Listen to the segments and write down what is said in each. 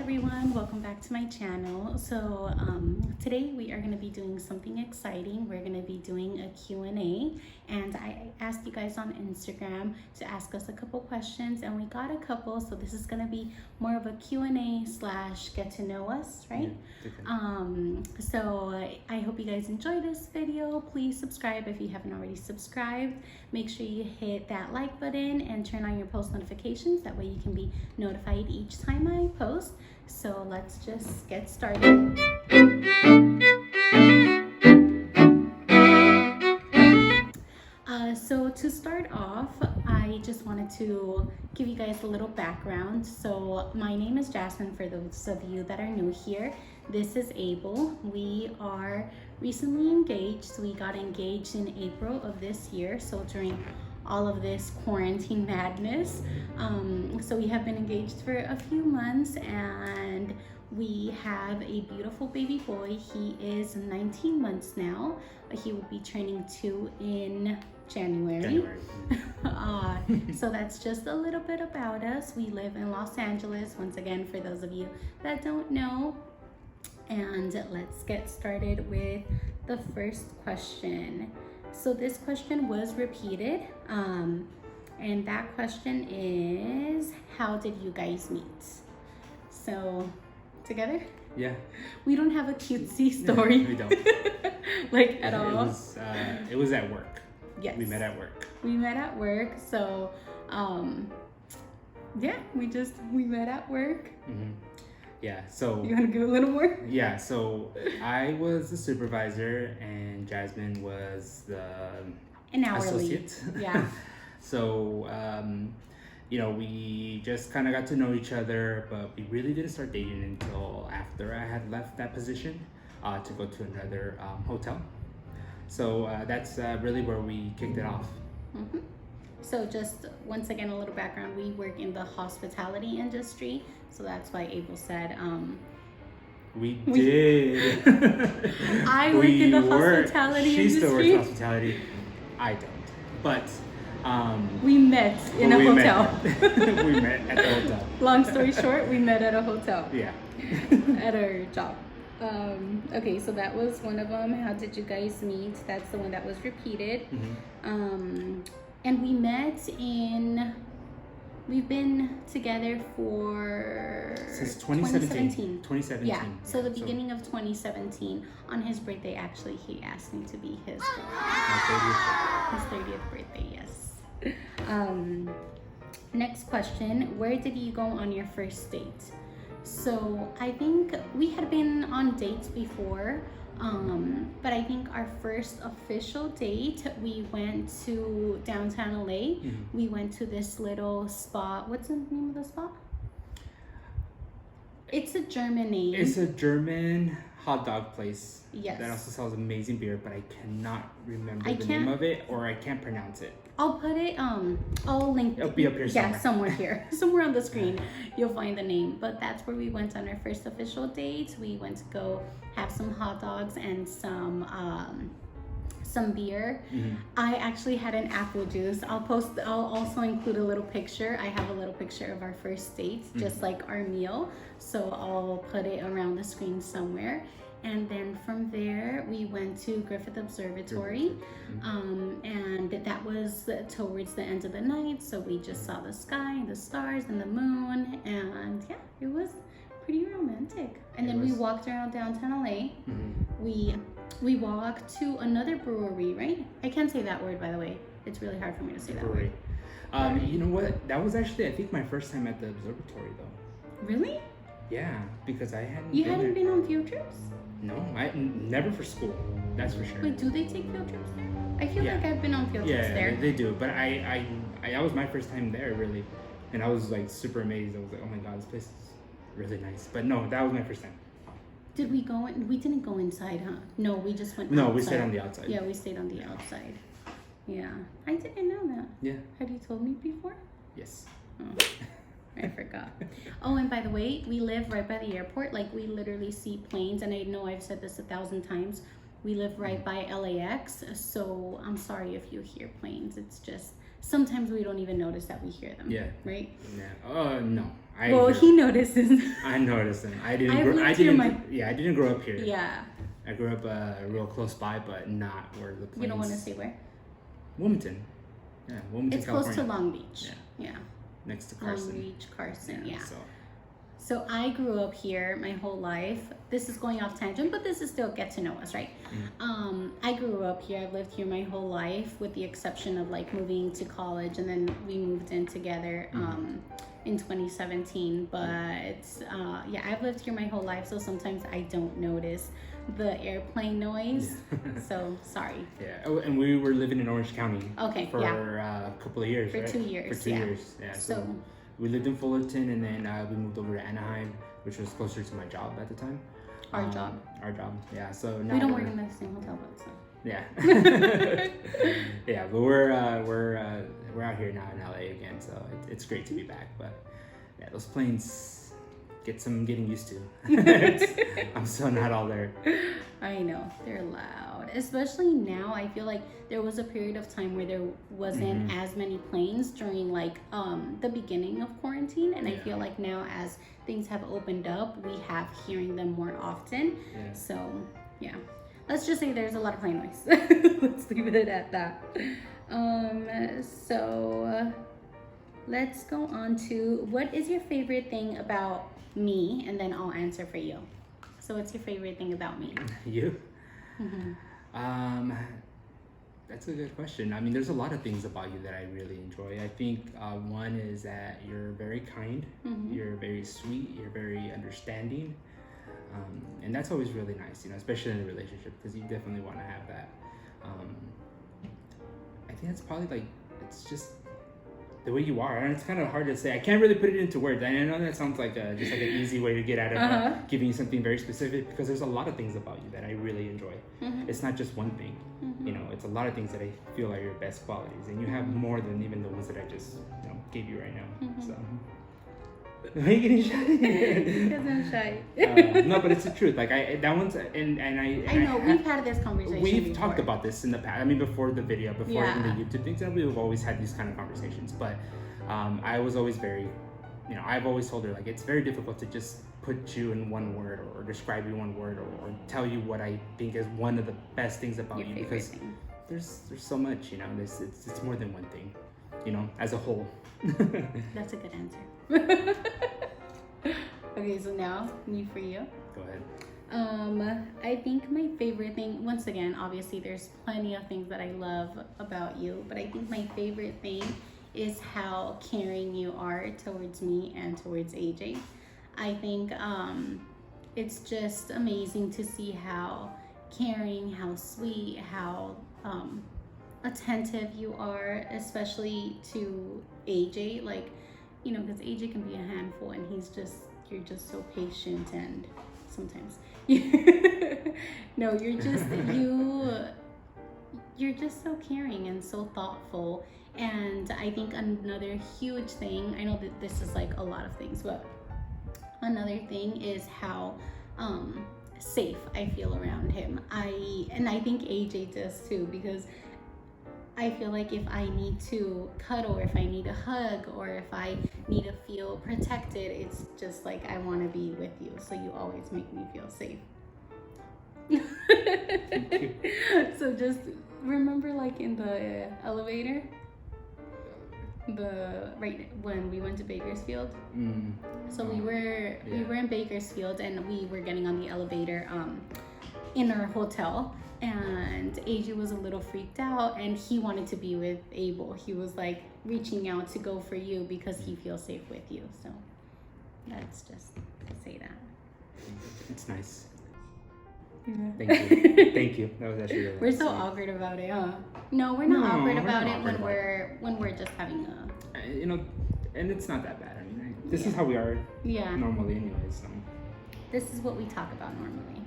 everyone, welcome back to my channel. So today we are going to be doing something exciting. We're going to be doing a Q&A, and I asked you guys on Instagram to ask us a couple questions, and we got a couple. So this is going to be more of a Q&A slash get to know us, right? So I hope you guys enjoy this video. Please subscribe if you haven't already subscribed. Make sure you hit that like button and turn on your post notifications. That way you can be notified each time I post. So let's just get started. So to start off, I just wanted to give you guys a little background. So my name is Jasmine, for those of you that are new here. This is Abel. We are recently engaged. We got engaged in April of this year, so during all of this quarantine madness. So we have been engaged for a few months, and we have a beautiful baby boy. He is 19 months now. He will be turning 2 in January. So that's just a little bit about us. We live in Los Angeles, once again, for those of you that don't know. And let's get started with the first question. So this question was repeated, and that question is, how did you guys meet? So, together? Yeah. We don't have a cutesy story. We don't. Like at all. It was at work. Yes. We met at work. We met at work. So, yeah, we met at work. Mm-hmm. Yeah, so... You want to give a little more? Yeah, so I was the supervisor and Jasmine was the An hourly. associate. Yeah. So, we just kind of got to know each other, but we really didn't start dating until after I had left that position to go to another hotel. So that's really where we kicked it off. Mm-hmm. So just once again, a little background. We work in the hospitality industry. So that's why Abel said, we did. I work in the hospitality industry. She still works in hospitality. I don't. But we met in a hotel. We met at the hotel. Long story short, we met at a hotel. Yeah. At our job. Okay, so that was one of them. How did you guys meet? That's the one that was repeated. Mm-hmm. And we met we've been together since 2017. Yeah, so the beginning of 2017. On his birthday, actually, he asked me to be his 30th birthday, yes. Next question, where did you go on your first date? So I think we had been on dates before, but I think our first official date, we went to downtown LA. Mm-hmm. We went to this little spot. What's the name of the spot? It's a German name. It's a German hot dog place. Yes. That also sells amazing beer, but I cannot remember the name of it, or I can't pronounce it. I'll put it, I'll link it. It'll be up here somewhere. Yeah, somewhere here. Somewhere on the screen, you'll find the name. But that's where we went on our first official date. We went to go have some hot dogs and some beer. Mm-hmm. I actually had an apple juice. I'll also include a little picture. I have a little picture of our first date, just like our meal. So I'll put it around the screen somewhere. And then from there, we went to Griffith Observatory, and that was towards the end of the night. So we just saw the sky, the stars, and the moon, and yeah, it was pretty romantic. And then we walked around downtown LA. Mm-hmm. We walked to another brewery, right? I can't say that word, by the way. It's really hard for me to say that word. You know what? That was actually, I think, my first time at the observatory, though. Really? Yeah, because I hadn't. You hadn't been on field trips? No, I never for school. That's for sure. Wait, do they take field trips there? I feel like I've been on field trips there. Yeah, they do. But I that was my first time there, really, and I was like super amazed. I was like, oh my god, this place is really nice. But no, that was my first time. Did we go in? We didn't go inside, huh? No, we just went. No, outside. We stayed on the outside. Yeah, we stayed on the outside. Yeah, I didn't know that. Yeah. Had you told me before? Yes. Oh. I forgot. Oh, and by the way, we live right by the airport. Like, we literally see planes, and I know I've said this 1,000 times. We live right by LAX, so I'm sorry if you hear planes. It's just sometimes we don't even notice that we hear them. Yeah. Right? Yeah. No, Well, he notices. I noticed him. I didn't. I've I lived here didn't. Yeah, I didn't grow up here. Yeah. I grew up real close by, but not where the planes. You don't want to say where? Wilmington. Yeah, Wilmington, It's California. close to Long Beach. Yeah. Next to Carson. Long Beach, Carson. Yeah. So So I grew up here my whole life. This is going off tangent, but this is still get to know us, right? I grew up here. I've lived here my whole life, with the exception of like moving to college, and then we moved in together in 2017. But yeah, I've lived here my whole life, so sometimes I don't notice the airplane noise. So sorry. yeah. Oh, and we were living in Orange County. Okay, For yeah. a couple of years. For right? 2 years, For 2 yeah. years. Yeah. So So we lived in Fullerton, and then we moved over to Anaheim, which was closer to my job at the time. our job. Our job. Yeah. So now We don't we're- work in the same hotel, but so. Yeah. Yeah, but we're out here now in LA again, so it's great to be back. But yeah, those planes get some getting used to. I'm still not all there. I know, they're loud. Especially now, I feel like there was a period of time where there wasn't as many planes during like the beginning of quarantine, and I Yeah. feel like now as things have opened up, we have hearing them more often. Yeah. So yeah, let's just say there's a lot of plane noise. Let's leave it at that. So let's go on to, what is your favorite thing about me, and then I'll answer for you. So what's your favorite thing about me? You? That's a good question. I mean, there's a lot of things about you that I really enjoy. I think one is that you're very kind, you're very sweet, you're very understanding, and that's always really nice, you know, especially in a relationship, because you definitely want to have that. I think that's probably like, it's just the way you are, and it's kind of hard to say. I can't really put it into words. I know that sounds like just like an easy way to get out of giving you something very specific, because there's a lot of things about you that I really enjoy. It's not just one thing, you know. It's a lot of things that I feel are your best qualities, and you have more than even the ones that I just gave you right now. So. Are you getting shy? Because I'm shy. No, but it's the truth. Like that one's and I know we've had this conversation. We've before. talked about this in the past. I mean, before the video, before Yeah. even the YouTube things, and we've always had these kind of conversations. But I was always very, I've always told her, like, it's very difficult to just put you in one word, or describe you in one word, or tell you what I think is one of the best things about Your you, favorite because thing. there's so much, it's more than one thing, as a whole. That's a good answer. Okay, so now me for you. Go ahead. I think my favorite thing, once again, obviously there's plenty of things that I love about you, but I think my favorite thing is how caring you are towards me and towards AJ. I think it's just amazing to see how caring, how sweet, how attentive you are, especially to AJ. Like, because AJ can be a handful, and you're just so patient, and sometimes no, you're just so caring and so thoughtful. And I think another huge thing, I know that this is like a lot of things, but another thing is how safe I feel around him. And I think AJ does too, because I feel like if I need to cuddle, or if I need a hug, or if I need to feel protected, it's just like I want to be with you. So you always make me feel safe. So just remember, like in the elevator, right when we went to Bakersfield. So we were in Bakersfield, and we were getting on the elevator in our hotel. And AJ was a little freaked out, and he wanted to be with Abel. He was like reaching out to go for you because he feels safe with you. So that's just to say that. It's nice. Yeah. Thank you. Thank you. That was actually really We're nice. so awkward about it, huh? No, we're not awkward we're about not it awkward when about we're just having a and it's not that bad. I mean, this is how we are normally, anyways. So. This is what we talk about normally.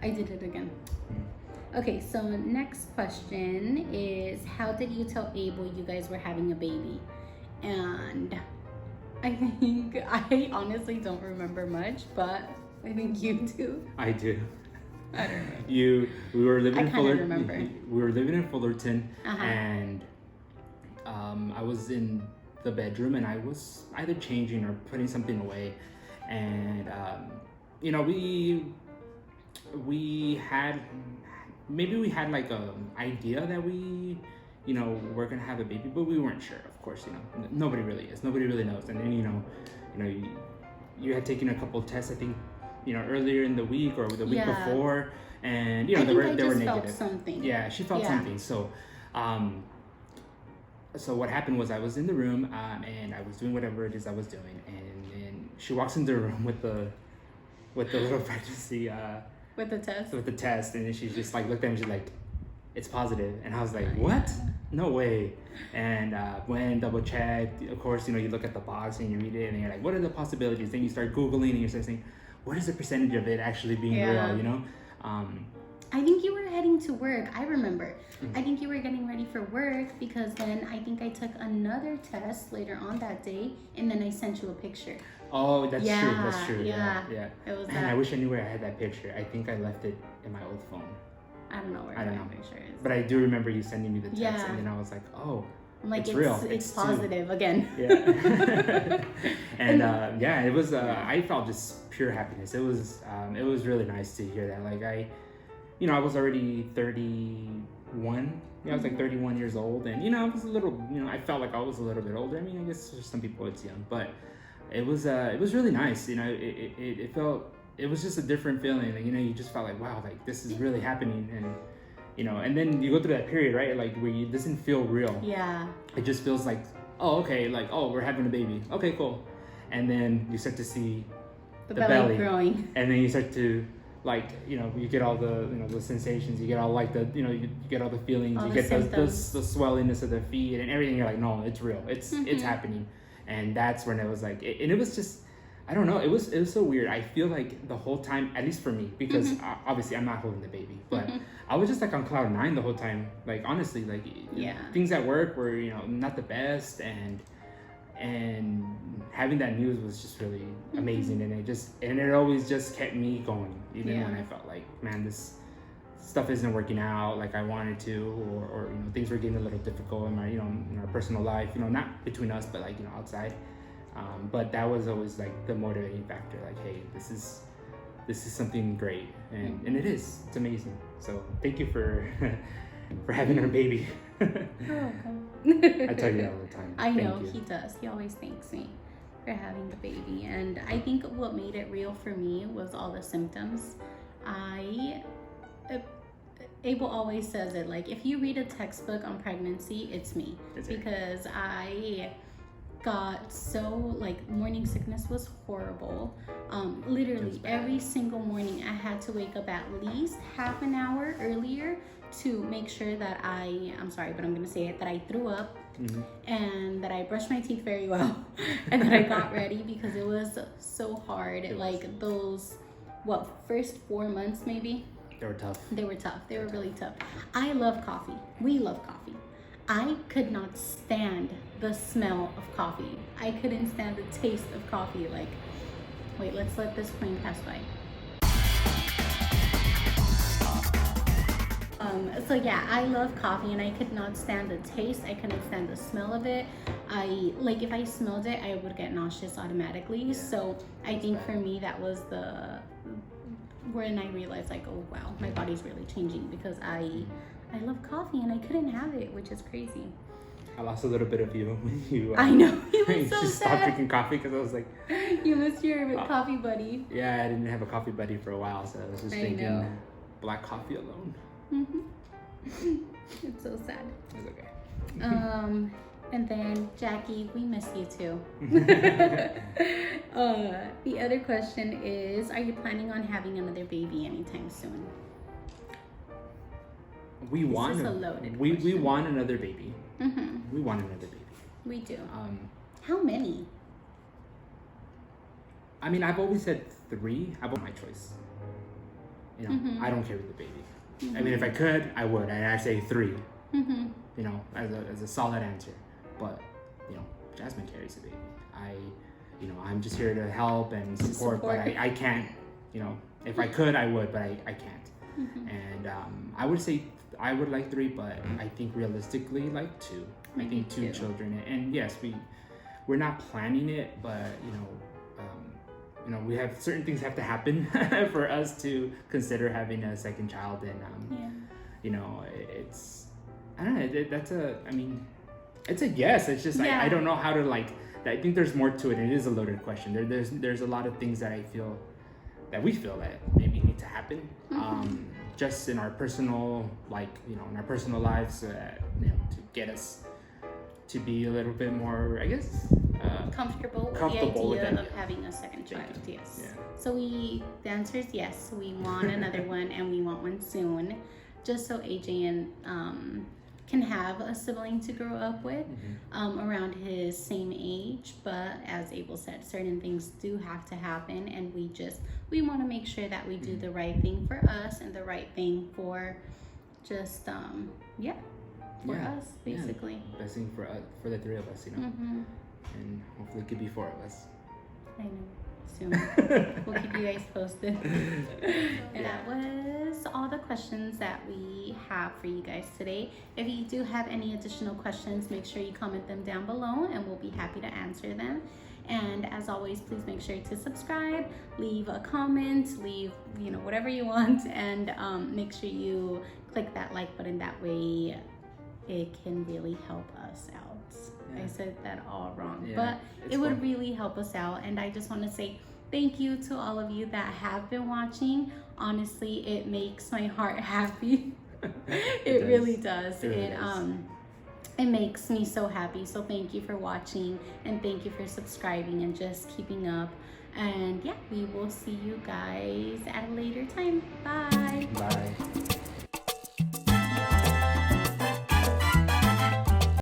I did it again. Okay, so next question is, how did you tell Abel you guys were having a baby? And I think, I honestly don't remember much, but I think you do. I do. I don't know. We were living I in kinda Fullerton. remember. We were living in Fullerton, Uh-huh. and I was in the bedroom, and I was either changing or putting something away, and you know, we had like a idea that we, you know, we're gonna have a baby, but we weren't sure. Of course, you know, nobody really is. Nobody really knows. And then you had taken a couple tests, I think, you know, earlier in the week or the week before, and you know, they were negative. Felt something. Yeah, she felt something. So, so what happened was I was in the room and I was doing whatever it is I was doing, and then she walks into the room with the little pregnancy. With the test, and then she just like looked at me, she's like, it's positive. And I was like, what? No way. And went double checked. Of course, you know, you look at the box and you read it and you're like, what are the possibilities? Then you start Googling and you start saying, what is the percentage of it actually being real, you know? I think you were heading to work. I remember. I think you were getting ready for work, because then I think I took another test later on that day, and then I sent you a picture. Oh, that's true. That's true. Yeah. It was Man, I wish I knew where I had that picture. I think I left it in my old phone. I don't know where that picture is. But I do remember you sending me the text, and then I was like, oh, I'm like, it's real. It's positive again. Yeah. And it was. I felt just pure happiness. It was really nice to hear that. Like I was already 31. Yeah, I was like 31 years old, and I was a little. I felt like I was a little bit older. I mean, I guess for some people it's young, but it was really nice. It felt. It was just a different feeling. Like, you just felt like, wow, like this is really happening, and then you go through that period, right? Like where it doesn't feel real. Yeah. It just feels like, oh, okay, like, oh, we're having a baby. Okay, cool. And then you start to see the belly growing, and then you start to, like, you get all the, the sensations. You get all like the, you get all the feelings. All you the get the swellingness of the feet and everything. You're like, no, it's real. It's happening. And that's when it was like, and it was just. I don't know. It was so weird. I feel like the whole time, at least for me, because obviously I'm not holding the baby, but I was just like on cloud 9 the whole time. Like honestly, like things at work were not the best, and having that news was just really amazing, and it always just kept me going, even when I felt like, man, this stuff isn't working out like I wanted to, or things were getting a little difficult in my in our personal life, not between us, but like outside. But that was always like the motivating factor. Like, hey, this is something great, and it is. It's amazing. So thank you for having our baby. I tell you that all the time. I know he does. He always thanks me for having the baby, and I think what made it real for me was all the symptoms. Abel always says it, like, if you read a textbook on pregnancy, it's me. Because I got so, like, morning sickness was horrible. Literally every single morning I had to wake up at least half an hour earlier to make sure that I'm sorry, but I'm gonna say it, that I threw up and that I brushed my teeth very well and that I got ready, because it was so hard. Like those first 4 months maybe, they were tough. They were really tough. I love coffee. We love coffee. I could not stand the smell of coffee. I couldn't stand the taste of coffee. Like, wait, let's let this plane pass by. So yeah, I love coffee, and I could not stand the taste. I couldn't stand the smell of it. If I smelled it, I would get nauseous automatically. So I think for me, that was when I realized, like, oh wow, my body's really changing, because I love coffee and I couldn't have it, which is crazy. I lost a little bit of you when you. I know, you were so just sad. Stopped drinking coffee, because I was like. You missed your coffee buddy. Yeah, I didn't have a coffee buddy for a while, so I was just drinking black coffee alone. It's so sad. It's okay. And then Jackie, we miss you too. The other question is, are you planning on having another baby anytime soon? We want another baby. We want another baby. We do. How many? I mean, I've always said 3. I want my choice. I don't carry the baby. I mean, if I could, I would. And I'd say 3. As a solid answer. But Jasmine carries the baby. I'm just here to help and support. But I can't. If I could, I would, but I can't. And I would say I would like 3, but I think realistically, like 2. I think 2 children. And yes, we're not planning it, but we have certain things have to happen for us to consider having a second child, and it's I don't know. It's a yes. It's just I don't know how to I think there's more to it. It is a loaded question. There's a lot of things that we feel that maybe need to happen, just in our personal in our personal lives, to get us to be a little bit more, I guess, comfortable with comfortable the idea with of having a second child. Yes. Yeah. So the answer is yes. We want another one, and we want one soon, just so AJ can have a sibling to grow up with, around his same age. But as Abel said, certain things do have to happen, and we want to make sure that we do the right thing for us and the right thing for just us, basically. Best thing for the three of us, and hopefully it could be four of us. I know. Soon. We'll keep you guys posted. And that was all the questions that we have for you guys today. If you do have any additional questions, make sure you comment them down below, and we'll be happy to answer them. And as always, please make sure to subscribe, leave a comment, leave whatever you want, and make sure you click that like button. That way it can really help us out. I said that all wrong, but it would really help us out. And I just want to say thank you to all of you that have been watching. Honestly, it makes my heart happy. It really does. It makes me so happy. So thank you for watching, and thank you for subscribing and just keeping up. And we will see you guys at a later time. Bye. Bye.